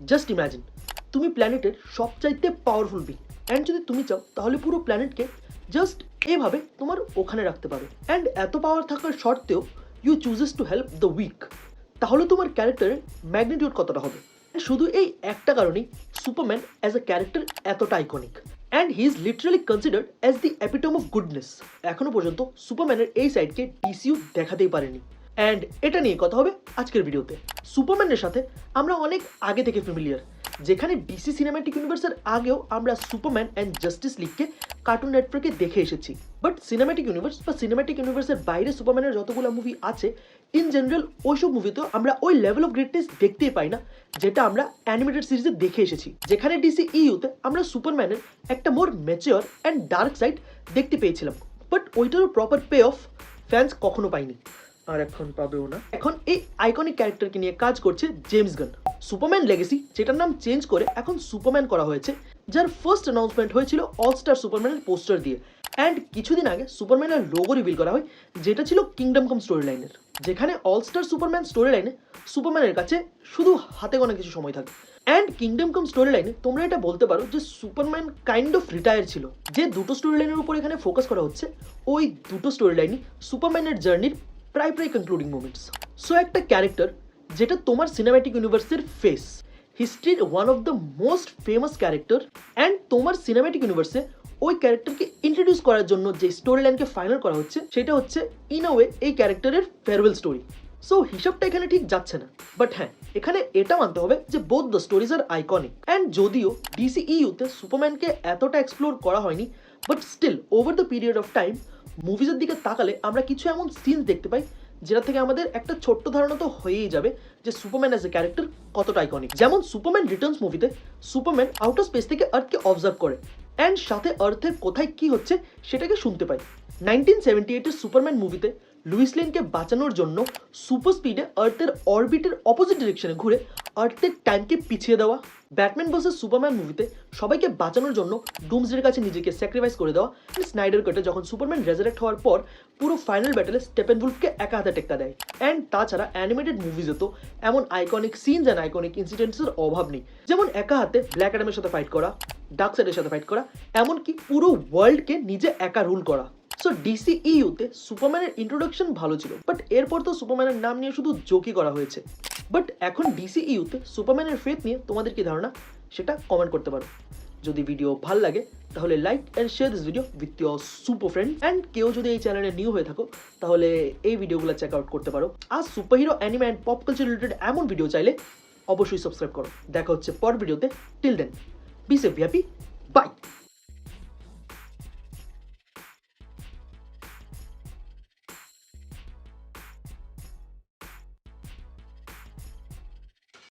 Just imagine তুমি প্ল্যানেটের সবচাইতে powerful being, and যদি তুমি চাও তাহলে পুরো প্ল্যানেটকে জাস্ট এভাবে তোমার ওখানে রাখতে পারো। অ্যান্ড এত পাওয়ার থাকার সত্ত্বেও you chooses to help the weak. তাহলে তোমার ক্যারেক্টারের ম্যাগনিটিউড কতটা হবে? শুধু এই একটা কারণেই সুপারম্যান অ্যাজ এ ক্যারেক্টার এতটা iconic, and he is literally considered as the epitome of goodness. এখনো পর্যন্ত সুপারম্যানের এই সাইডকে ডিসিইউ দেখাতেই পারেনি, অ্যান্ড এটা নিয়ে কথা হবে আজকের ভিডিওতে। সুপারম্যানের সাথে আমরা অনেক আগে থেকে ফ্যামিলিয়ার, যেখানে ডিসি সিনেম্যাটিক ইউনিভার্সের আগেও আমরা সুপারম্যান অ্যান্ড জাস্টিস লিগকে কার্টুন নেটওয়ার্কে দেখে এসেছি। বাট সিনেম্যাটিক ইউনিভার্স বা সিনেম্যাটিক ইউনিভার্সের বাইরে সুপারম্যানের যতগুলো মুভি আছে, ইন জেনারেল ওইসব মুভিতেও আমরা ওই লেভেল অফ গ্রেটনেস দেখতেই পাই না যেটা আমরা অ্যানিমেটেড সিরিজে দেখে এসেছি। যেখানে ডিসি ইউতে আমরা সুপারম্যানের একটা more mature and dark side দেখতে পেয়েছিলাম, বাট ওইটারও প্রপার পে অফ ফ্যান্স কখনো পাইনি, আর এখন পাবেও না। এখন এই আইকনিক ক্যারেক্টারকে নিয়ে কাজ করছে জেমস গান। সুপারম্যান লেগেসি, যেটার নাম চেঞ্জ করে এখন সুপারম্যান করা হয়েছে, যার ফার্স্ট অ্যানাউন্সমেন্ট হয়েছিল অল স্টার সুপারম্যানের পোস্টার দিয়ে। অ্যান্ড কিছুদিন আগে সুপারম্যানের লোগো রিভিল করা হয়, যেটা ছিল কিংডম কাম স্টোরি লাইনের, যেখানে অল স্টার সুপারম্যান স্টোরি লাইনে সুপারম্যানের কাছে শুধু হাতে গোনা কিছু সময় থাকে। অ্যান্ড কিংডম কাম স্টোরি লাইনে তোমরা এটা বলতে পারো যে সুপারম্যান কাইন্ড অফ রিটায়ার ছিল। যে দুটো স্টোরি লাইনের উপর এখানে ফোকাস করা হচ্ছে, ওই দুটো স্টোরি লাইনই সুপারম্যানের জার্নির প্রায় কনক্লুডিং মোমেন্টস। সো একটা ক্যারেক্টার যেটা তোমার সিনেম্যাটিক ইউনিভার্সের ফেস, হিস্ট্রির one of the most famous character, and তোমার সিনেম্যাটিক ইউনিভার্সে ওই ক্যারেক্টারকে ইন্ট্রোডিউস করার জন্য যে স্টোরি লাইনকে ফাইনাল করা হচ্ছে, সেটা হচ্ছে ইন আ ওয়ে এই ক্যারেক্টারের ফেয়ারওয়েল স্টোরি। সো হিসাবটা এখানে ঠিক যাচ্ছে না, বাট হ্যাঁ, এখানে এটা মানতে হবে যে both the stories are iconic. And যদিও ডিসিইউতে সুপারম্যানকে এতটা এক্সপ্লোর করা হয়নি, but still over the period of time মুভিজের দিকে তাকালে আমরা কিছু এমন সিনস দেখতে পাই যেটা থেকে আমাদের একটা ছোট্ট ধারণা তো হয়েই যাবে যে সুপারম্যান অ্যাজ এ ক্যারেক্টার কতটা আইকনিক। যেমন সুপারম্যান রিটার্নস মুভিতে সুপারম্যান আউটার স্পেস থেকে আর্থকে অবজার্ভ করে, অ্যান্ড সাথে আর্থের কোথায় কি হচ্ছে সেটাকে শুনতে পাই। 1978-এর সুপারম্যান মুভিতে লুইস লেনকে বাঁচানোর জন্য সুপার স্পিডে আর্থের অরবিটের অপোজিট ডিরেকশনে ঘুরে আর্থের টাইমকে পিছিয়ে দেওয়া। ব্যাটম্যান ভার্সেস সুপারম্যান মুভিতে সবাইকে বাঁচানোর জন্য ডুমসডের কাছে নিজেকে স্যাক্রিফাইস করে দেওয়া। স্নাইডার কাটে যখন সুপারম্যান রেজারেক্ট হওয়ার পর পুরো ফাইনাল ব্যাটেলে স্টেপেনউলফকে একা হাতে টেক্কা দেয়। অ্যান্ড তাছাড়া অ্যানিমেটেড মুভিজে তো এমন আইকনিক সিনস অ্যান্ড আইকনিক ইনসিডেন্টসের অভাব নেই, যেমন একা হাতে ব্ল্যাক অ্যাডামের সাথে ফাইট করা, ডার্কসাইডের সাথে ফাইট করা, এমনকি পুরো ওয়ার্ল্ডকে নিজে একা রুল করা। সো ডিসিইউতে সুপারম্যানের ইন্ট্রোডাকশন ভালো ছিল, বাট এরপর তো সুপারম্যানের নাম নিয়ে শুধু জোকই করা হয়েছে। বাট এখন ডিসিইউতে সুপারম্যানের ফেথ নিয়ে তোমাদের কি ধারণা, সেটা কমেন্ট করতে পারো। যদি ভিডিও ভালো লাগে তাহলে like and share this video with your super friend. And কেউ যদি এই চ্যানেলে নিউ হয়ে থাকো তাহলে এই ভিডিওগুলো চেক আউট করতে পারো। আর super hero, anime and pop culture related এমন ভিডিও চাইলে অবশ্যই সাবস্ক্রাইব করো। দেখা হচ্ছে পর ভিডিওতে। Till then, be safe, happy,